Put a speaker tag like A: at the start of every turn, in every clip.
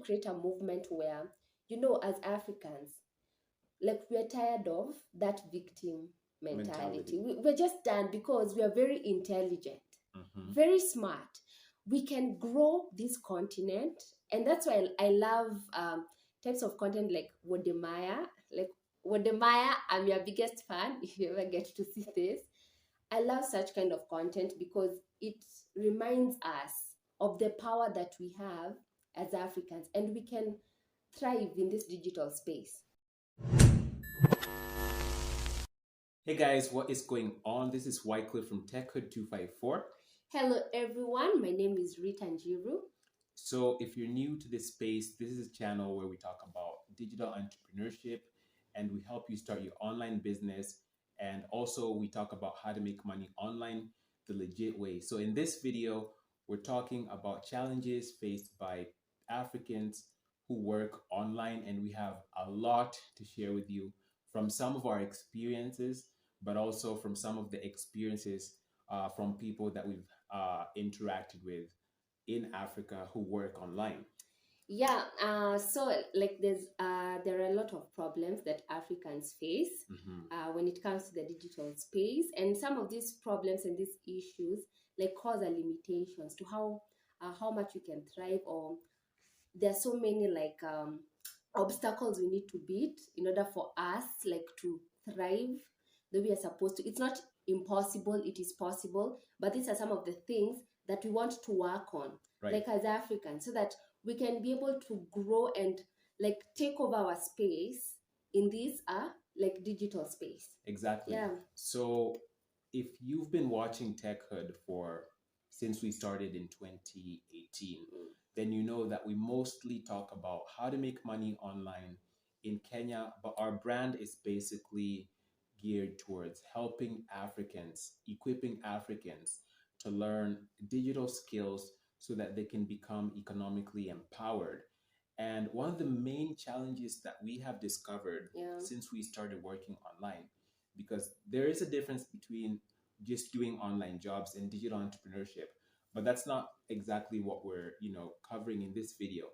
A: create a movement where, as Africans, like, we're tired of that victim mentality. We're just done, because we are very intelligent, very smart. We can grow this continent, and that's why I love types of content like Wodemaya. Like Wodemaya, I'm your biggest fan. If you ever get to see this, I love such kind of content because it reminds us of the power that we have as Africans, and we can thrive in this digital space.
B: Hey guys, what is going on? This is Wycliffe from TechHood254.
A: Hello everyone, my name is Rita Njiru.
B: So if you're new to this space, this is a channel where we talk about digital entrepreneurship and we help you start your online business. And also we talk about how to make money online the legit way. So in this video, we're talking about challenges faced by Africans who work online, and we have a lot to share with you from some of our experiences, but also from some of the experiences from people that we've interacted with in Africa who work online.
A: Yeah, so like there are a lot of problems that Africans face when it comes to the digital space, and some of these problems and these issues like cause a limitations to how much you can thrive, or there are so many like obstacles we need to beat in order for us like to thrive the way we are supposed to. It's not impossible, it is possible, but these are some of the things that we want to work on,
B: Right.
A: like as Africans, so that we can be able to grow and like take over our space in this like digital space.
B: Exactly.
A: Yeah.
B: So if you've been watching Tech Hood since we started in 2018, then you know that we mostly talk about how to make money online in Kenya, but our brand is basically geared towards helping Africans, equipping Africans to learn digital skills so that they can become economically empowered. And one of the main challenges that we have discovered since we started working online, because there is a difference between just doing online jobs and digital entrepreneurship, but that's not exactly what we're covering in this video.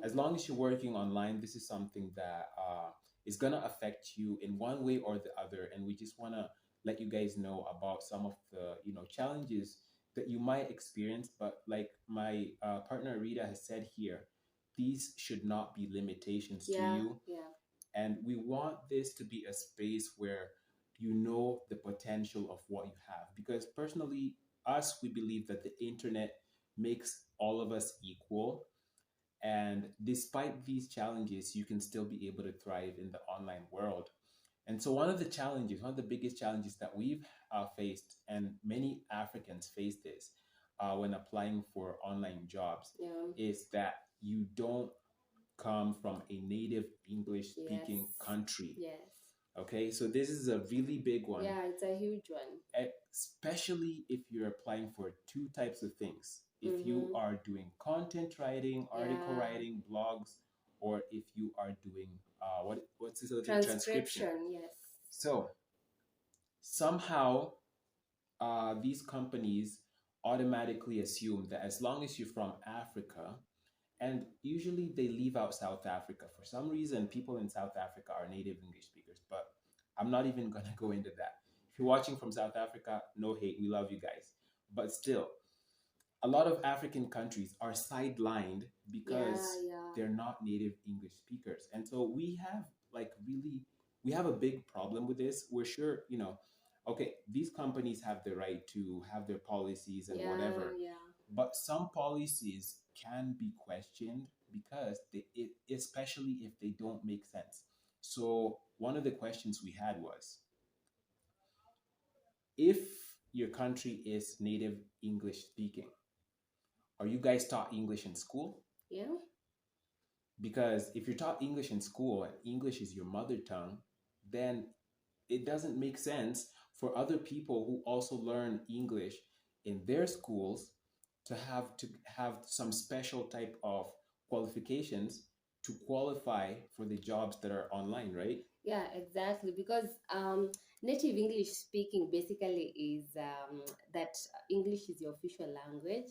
B: As long as you're working online, this is something that is going to affect you in one way or the other, and we just want to let you guys know about some of the challenges that you might experience. But like my partner Rita has said here, these should not be limitations to you. And we want this to be a space where you know the potential of what you have, because personally, we believe that the internet makes all of us equal, and despite these challenges, you can still be able to thrive in the online world. And so one of the biggest challenges that we've faced, and many Africans face this when applying for online jobs, is that you don't come from a native English speaking country. Okay, so this is a really big one.
A: Yeah, it's a huge one.
B: Especially if you're applying for two types of things. If you are doing content writing, article writing, blogs, or if you are doing what's this other thing? Transcription.
A: Yes.
B: So somehow these companies automatically assume that as long as you're from Africa, and usually they leave out South Africa. For some reason, people in South Africa are native English speakers, but I'm not even going to go into that. If you're watching from South Africa, no hate, we love you guys. But still, a lot of African countries are sidelined because they're not native English speakers. And so we have a big problem with this. We're sure, okay, these companies have the right to have their policies and whatever. But some policies can be questioned because especially if they don't make sense. So one of the questions we had was, if your country is native English speaking, are you guys taught English in school?
A: Yeah.
B: Because if you're taught English in school and English is your mother tongue, then it doesn't make sense for other people who also learn English in their schools to have some special type of qualifications to qualify for the jobs that are online, right?
A: Yeah, exactly. Because native English speaking basically is that English is your official language,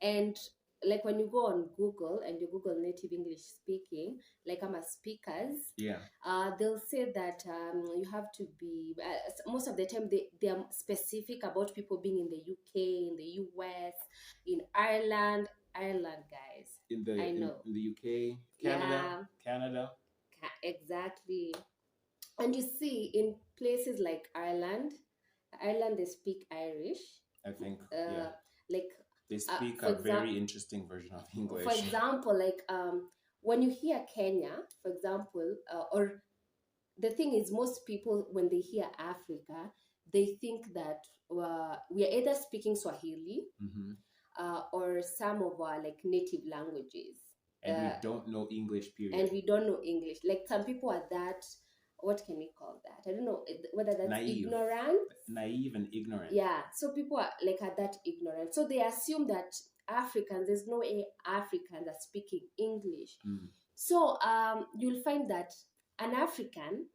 A: and like when you go on Google and you Google native English speaking, like I'm a speakers, they'll say that you have to be, most of the time they are specific about people being in the UK, in the US, in Ireland, guys. I know.
B: In the UK, Canada.
A: Exactly. And you see, in places like Ireland, they speak Irish.
B: I think,
A: like
B: they speak a very interesting version of English.
A: For example, like when you hear Kenya, for example, or the thing is, most people when they hear Africa, they think that we are either speaking Swahili or some of our like native languages,
B: and we don't know English. Period.
A: And we don't know English. Like some people are that. What can we call that? I don't know whether that's
B: naive and ignorant.
A: Yeah, so people are that ignorant. So they assume that Africans, there's no way Africans are speaking English. So you'll find that an African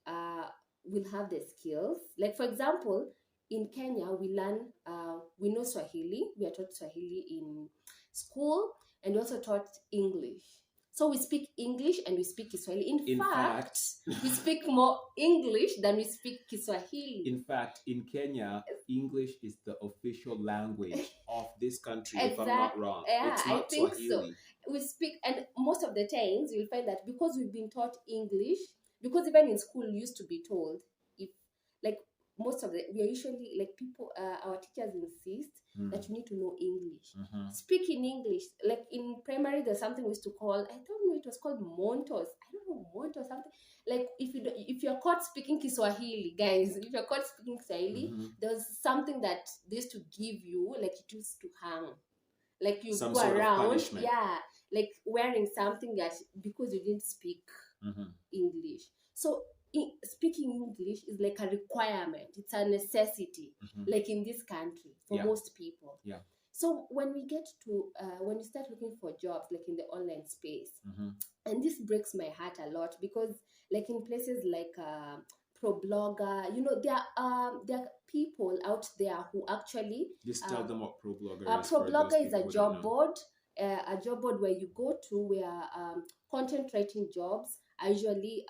A: will have the skills. Like for example, in Kenya, we know Swahili. We are taught Swahili in school, and we also taught English. So we speak English and we speak Kiswahili. In fact, we speak more English than we speak Kiswahili.
B: In fact, in Kenya, English is the official language of this country, if I'm not wrong.
A: Yeah,
B: it's not
A: I think
B: Swahili.
A: So. We speak, and most of the times you'll find that because we've been taught English, because even in school you used to be told, if like most of we are usually like people, our teachers insist that you need to know English. Speak in English. Like in primary, there's something we used to call, I don't know, it was called montos. I don't know, montos, something. Like if you're caught speaking Kiswahili, guys, if you're caught speaking Kiswahili, there's something that they used to give you, like it used to hang. Like you go around, like wearing something that because you didn't speak English. So speaking English is like a requirement. It's a necessity, like in this country for most people.
B: Yeah.
A: So when we get to when you start looking for jobs, like in the online space, and this breaks my heart a lot because, like in places like ProBlogger, there are people out there who actually
B: just tell them what ProBlogger is.
A: ProBlogger is a job board. A job board where you go to where content writing jobs are usually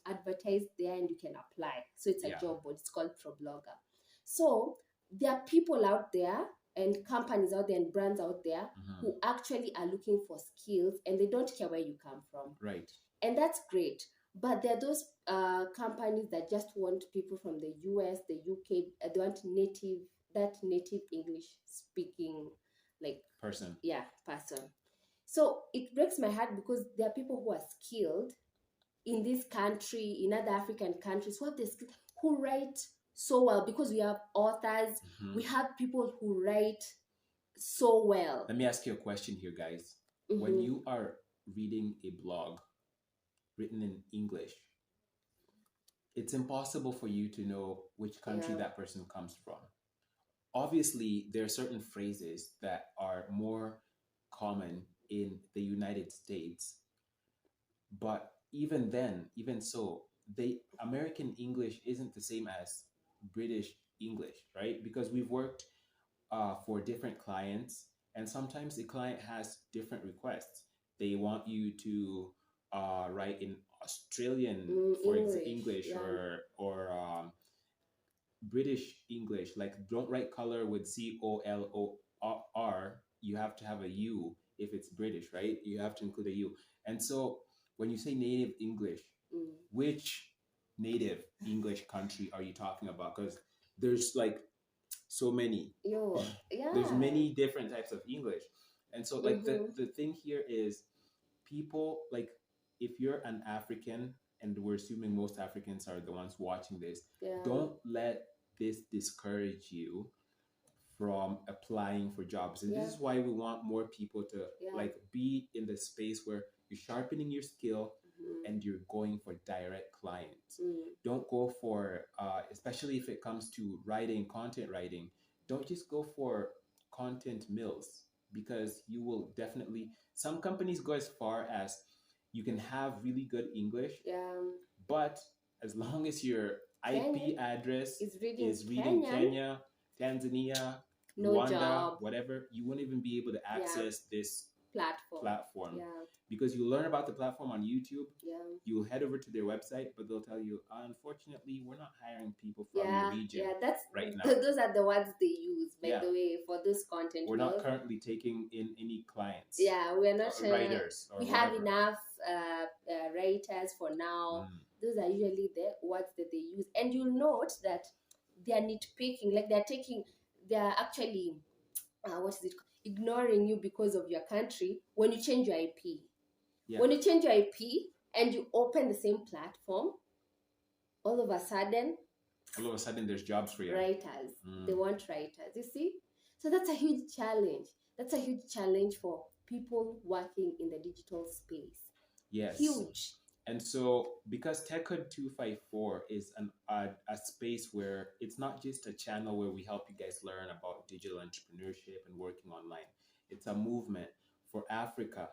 A: advertised there and you can apply. So it's a job board. It's called ProBlogger. So there are people out there and companies out there and brands out there who actually are looking for skills and they don't care where you come from.
B: Right.
A: And that's great. But there are those companies that just want people from the US, the UK. They want native English speaking person. So it breaks my heart because there are people who are skilled in this country, in other African countries, who have the skills, who write so well, because we have authors, we have people who write so well.
B: Let me ask you a question here, guys. When you are reading a blog written in English, it's impossible for you to know which country that person comes from. Obviously, there are certain phrases that are more common in the United States, but even so, American English isn't the same as British English, right? Because we've worked for different clients, and sometimes the client has different requests. They want you to write in Australian, for English, or British English. Like, don't write color with COLOR. You have to have a U if it's British, right? You have to include a U. And so when you say native English, which native English country are you talking about? Because there's like so many. There's many different types of English. And so like the thing here is, people, like, if you're an African, and we're assuming most Africans are the ones watching this, don't let this discourage you from applying for jobs. And this is why we want more people to like be in the space where you're sharpening your skill and you're going for direct clients. Don't go for especially if it comes to content writing, don't just go for content mills, because you will definitely, some companies go as far as you can have really good English, but as long as your IP address is reading Kenya, Tanzania,
A: no
B: Rwanda,
A: job,
B: whatever, you wouldn't even be able to access this platform because you learn about the platform on YouTube. You'll head over to their website, but they'll tell you, unfortunately, we're not hiring people from your region
A: that's
B: right now.
A: Those are the words they use, by the way, for this content.
B: We're not currently taking in any clients.
A: We're not
B: writers.
A: We have enough writers for now. Those are usually the words that they use, and you'll note that they are nitpicking, like they're actually ignoring you because of your country when you change your IP. When you change your IP and you open the same platform, all of a sudden
B: there's jobs for you.
A: Writers. They want writers, you see? So that's a huge challenge. That's a huge challenge for people working in the digital space.
B: Yes.
A: Huge.
B: And so, because TechHud 254 is a space where it's not just a channel where we help you guys learn about digital entrepreneurship and working online. It's a movement for Africa.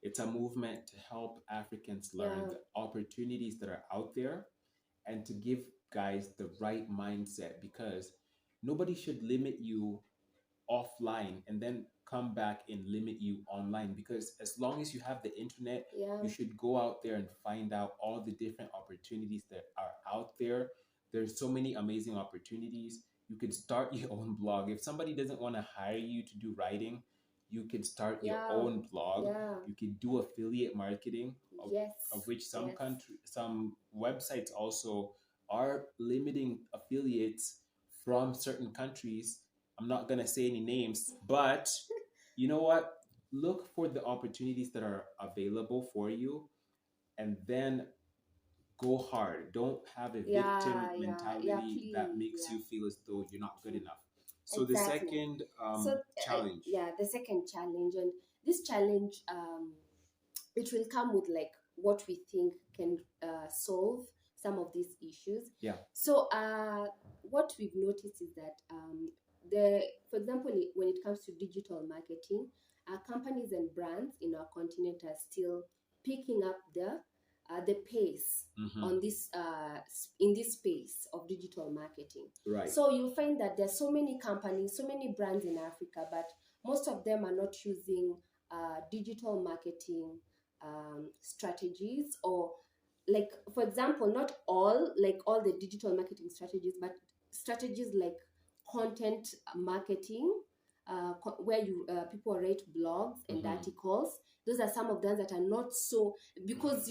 B: It's a movement to help Africans learn the opportunities that are out there and to give guys the right mindset, because nobody should limit you offline and then come back and limit you online, because as long as you have the internet, you should go out there and find out all the different opportunities that are out there. There's so many amazing opportunities. You could start your own blog. If somebody doesn't want to hire you to do writing, you could start your own blog. You could do affiliate marketing, of which some websites also are limiting affiliates from certain countries. I'm not going to say any names, but you know what? Look for the opportunities that are available for you and then go hard. Don't have a victim mentality that makes you feel as though you're not good enough. So the second challenge.
A: The second challenge, and this challenge, it will come with like what we think can solve some of these issues. So what we've noticed is that for example, when it comes to digital marketing, companies and brands in our continent are still picking up the pace on this in this space of digital marketing. So you'll find that there's so many companies, so many brands in Africa, but most of them are not using digital marketing strategies, or like, for example, not all the digital marketing strategies, but strategies like content marketing, where people write blogs and articles. Those are some of them that are not so, because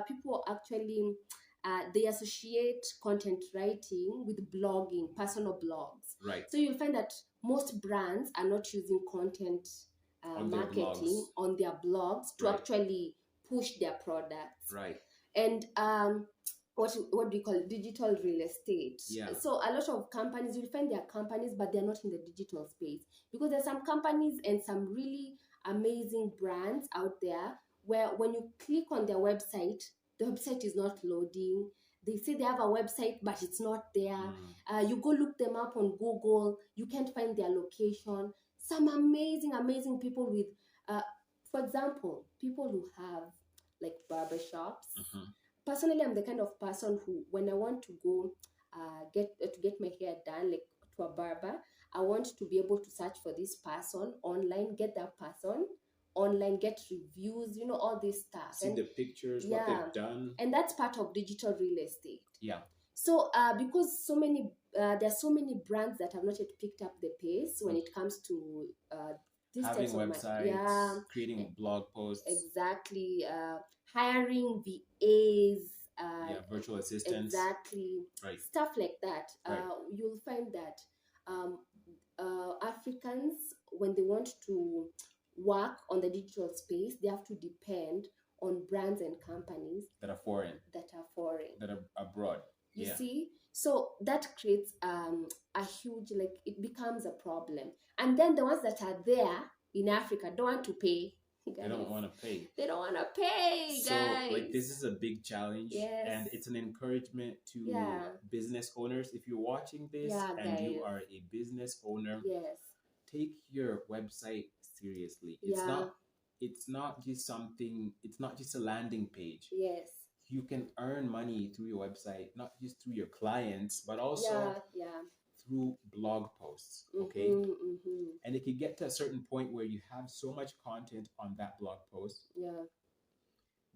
A: people actually they associate content writing with blogging, personal blogs. So you'll find that most brands are not using content marketing on their blogs to actually push their products. And what do you call it? Digital real estate. So a lot of companies, you'll find their companies, but they're not in the digital space, because there's some companies and some really amazing brands out there where when you click on their website, the website is not loading. They say they have a website, but it's not there. You go look them up on Google, you can't find their location. Some amazing people with, for example, people who have like barbershops. Personally, I'm the kind of person who, when I want to go get my hair done, like to a barber, I want to be able to search for this person online, get that person online, get reviews, all this stuff.
B: See the pictures, what they've done.
A: And that's part of digital real estate. So because there's so many brands that have not yet picked up the pace when it comes to these
B: having
A: types of
B: websites, creating blog posts.
A: Exactly. Hiring VAs.
B: Virtual assistants.
A: Exactly. Stuff like that. You'll find that Africans, when they want to work on the digital space, they have to depend on brands and companies
B: that are foreign, that are abroad.
A: You see? So that creates a huge, it becomes a problem. And then the ones that are there in Africa don't want to pay. Guys.
B: They don't want to pay.
A: They don't want to pay, guys.
B: So, this is a big challenge. And it's an encouragement to business owners. If you're watching this and guys, you are a business owner, take your website seriously. It's not just something, it's not just a landing page. You can earn money through your website, not just through your clients, but also through blog posts, okay? And it could get to a certain point where you have so much content on that blog post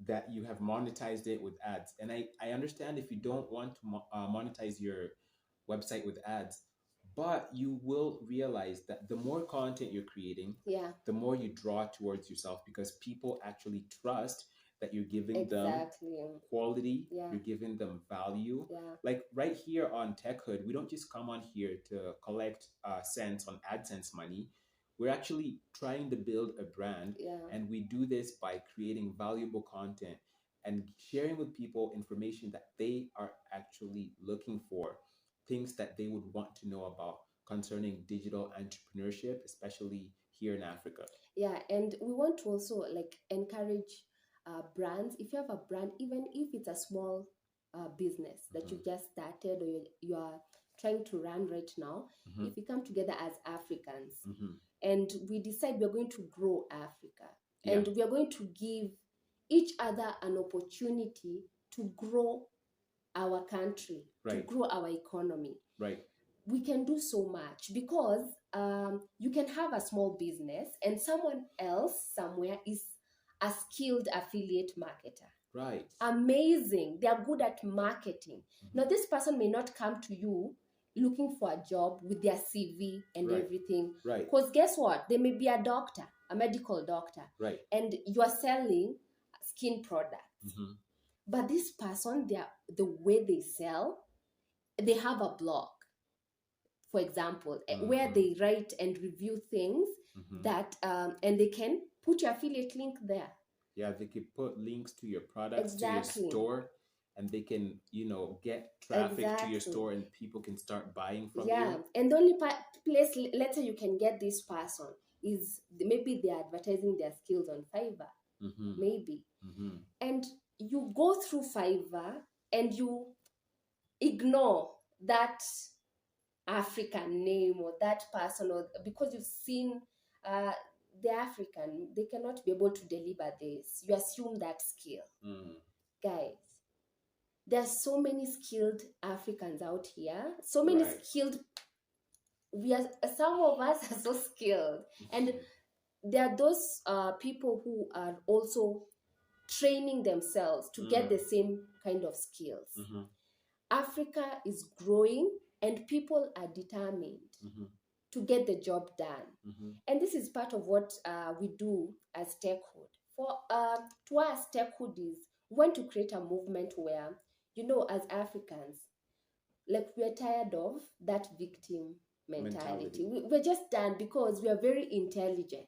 B: that you have monetized it with ads. And I understand if you don't want to monetize your website with ads, but you will realize that the more content you're creating, the more you draw towards yourself, because people actually trust that you're giving them quality, you're giving them value. Like right here on Tech Hood, we don't just come on here to collect cents on AdSense money. We're actually trying to build a brand, and we do this by creating valuable content and sharing with people information that they are actually looking for, things that they would want to know about concerning digital entrepreneurship, especially here in Africa.
A: Yeah, and we want to also like encourage brands. If you have a brand, even if it's a small business that you've just started or you are trying to run right now, if we come together as Africans and we decide we're going to grow Africa, and we are going to give each other an opportunity to grow our country, to grow our economy. We can do so much, because you can have a small business and someone else somewhere is a skilled affiliate marketer. Amazing. They are good at marketing. Now, this person may not come to you looking for a job with their CV and everything. Because guess what? They may be a doctor, a medical doctor, and you are selling skin products. But this person, the way they sell, they have a blog, for example, where they write and review things that, and they can put your affiliate link there.
B: Yeah, they could put links to your products, to your store, and they can, get traffic to your store, and people can start buying from you.
A: And the only place, let's say, you can get this person is maybe they're advertising their skills on Fiverr, maybe. And you go through Fiverr and you ignore that African name or that person, or because you've seen the African, they cannot be able to deliver this. You assume that skill. Guys, there are so many skilled Africans out here, so many skilled. Some of us are so skilled, and there are those people who are also training themselves to get the same kind of skills. Africa is growing, and people are determined to get the job done. And this is part of what we do as Techhood. To us, Techhood is, we want to create a movement where, as Africans, like, we're tired of that victim mentality. We're just done, because we are very intelligent,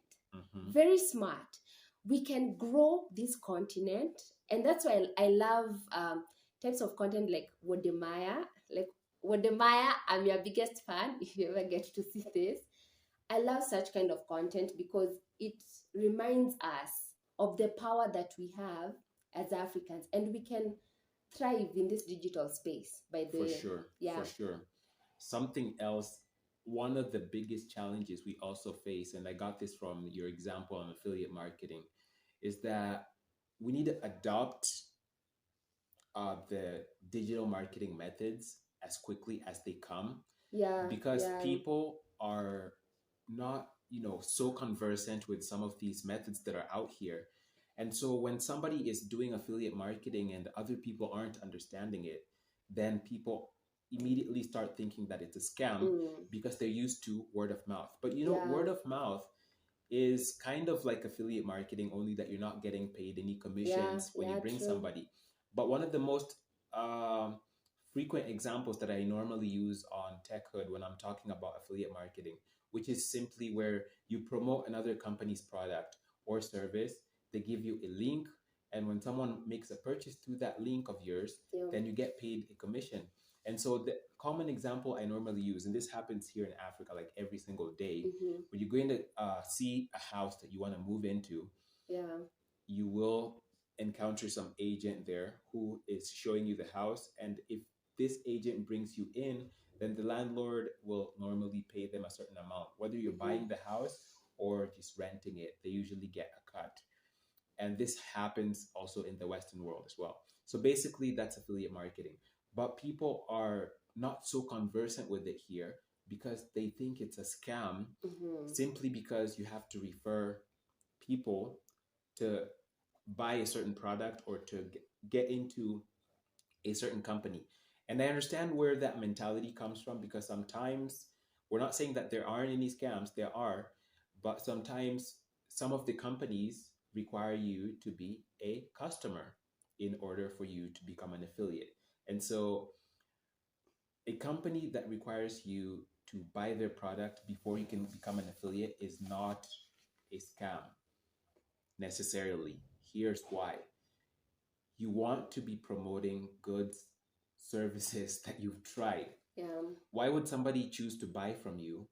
A: very smart. We can grow this continent, and that's why I love types of content like Wodemaya. Like Wodemaya, I'm your biggest fan if you ever get to see this. I love such kind of content because it reminds us of the power that we have as Africans, and we can thrive in this digital space.
B: For sure. Something else, one of the biggest challenges we also face, and I got this from your example on affiliate marketing, is that we need to adopt the digital marketing methods as quickly as they come. Because people are not, so conversant with some of these methods that are out here. And so when somebody is doing affiliate marketing and other people aren't understanding it, then people immediately start thinking that it's a scam because they're used to word of mouth. But word of mouth is kind of like affiliate marketing, only that you're not getting paid any commissions when you bring somebody. But one of the most frequent examples that I normally use on TechHood when I'm talking about affiliate marketing, which is simply where you promote another company's product or service, they give you a link, and when someone makes a purchase through that link of yours, then you get paid a commission. And so the common example I normally use, and this happens here in Africa like every single day, when you're going to see a house that you want to move into, you will encounter some agent there who is showing you the house. And if this agent brings you in, then the landlord will normally pay them a certain amount. Whether you're buying the house or just renting it, they usually get a cut. And this happens also in the Western world as well. So basically that's affiliate marketing. But people are not so conversant with it here because they think it's a scam,
A: Mm-hmm.
B: simply because you have to refer people to buy a certain product or to get into a certain company. And I understand where that mentality comes from, because sometimes, we're not saying that there aren't any scams, there are, but sometimes some of the companies require you to be a customer in order for you to become an affiliate. And so a company that requires you to buy their product before you can become an affiliate is not a scam necessarily. Here's why. You want to be promoting goods, services that you've tried.
A: Yeah.
B: Why would somebody choose to buy from you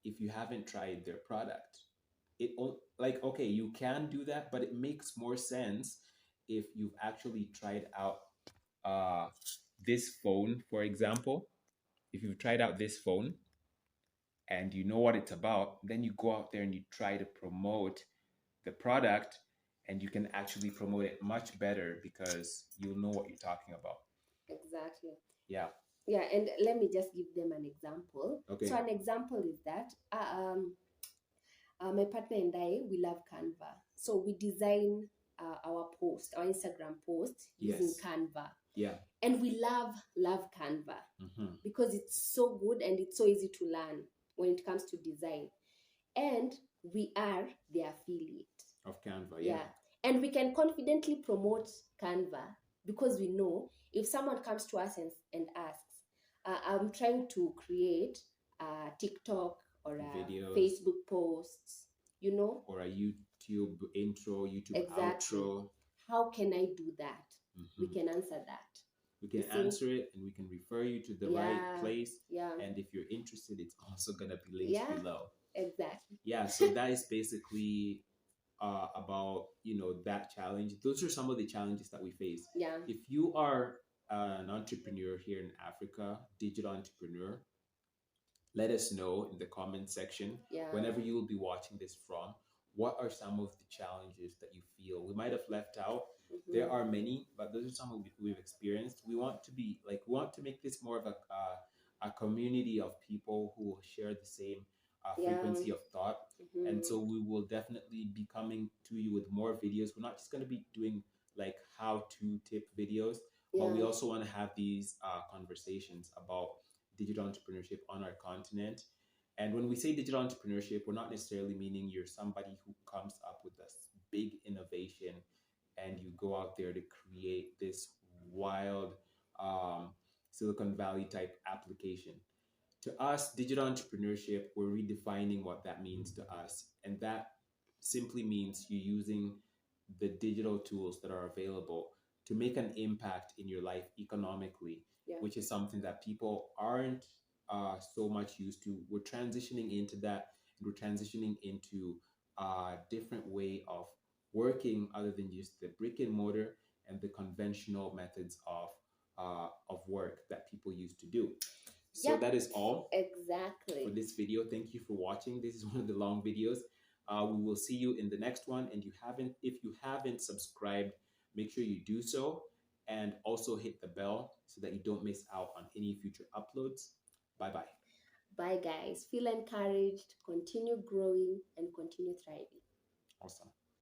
B: if you haven't tried their product? Like, okay, you can do that, but it makes more sense if you've actually tried out uh, this phone, for example. If you've tried out this phone and you know what it's about, then you go out there and you try to promote the product, and you can actually promote it much better because you'll know what you're talking about.
A: Exactly.
B: Yeah.
A: Yeah, and let me just give them an example.
B: Okay.
A: So an example is that my partner and I, we love Canva. So we design our post, our Instagram post using
B: Yes.
A: Canva.
B: Yeah.
A: And we love Canva
B: Mm-hmm.
A: because it's so good and it's so easy to learn when it comes to design. And we are the affiliate
B: Of Canva,
A: yeah. And we can confidently promote Canva because we know if someone comes to us and asks, I'm trying to create a TikTok or a
B: Videos.
A: Facebook posts, you know,
B: Or a YouTube intro, YouTube
A: exactly.
B: outro.
A: How can I do that?
B: Mm-hmm.
A: We can answer that.
B: We can answer it, and we can refer you to the right place.
A: Yeah.
B: And if you're interested, it's also going to be linked below.
A: Exactly.
B: Yeah, so that is basically about, that challenge. Those are some of the challenges that we face.
A: Yeah.
B: If you are an entrepreneur here in Africa, digital entrepreneur, let us know in the comment section, whenever you will be watching this from, what are some of the challenges that you feel we might have left out. Mm-hmm. There are many, but those are some we've experienced. We want to make this more of a community of people who share the same frequency of thought. Mm-hmm. And so we will definitely be coming to you with more videos. We're not just going to be doing like how-to tip videos, but we also want to have these conversations about digital entrepreneurship on our continent. And when we say digital entrepreneurship, we're not necessarily meaning you're somebody who comes up with this big innovation and you go out there to create this wild Silicon Valley type application. To us, digital entrepreneurship, we're redefining what that means to us. And that simply means you're using the digital tools that are available to make an impact in your life economically, which is something that people aren't so much used to. We're transitioning into that, and we're transitioning into a different way of working other than just the brick and mortar and the conventional methods of work that people used to do. So that is all for this video. Thank you for watching. This is one of the long videos. We will see you in the next one. And if you haven't subscribed, make sure you do so, and also hit the bell so that you don't miss out on any future uploads. Bye-bye.
A: Bye, guys. Feel encouraged, continue growing, and continue thriving.
B: Awesome.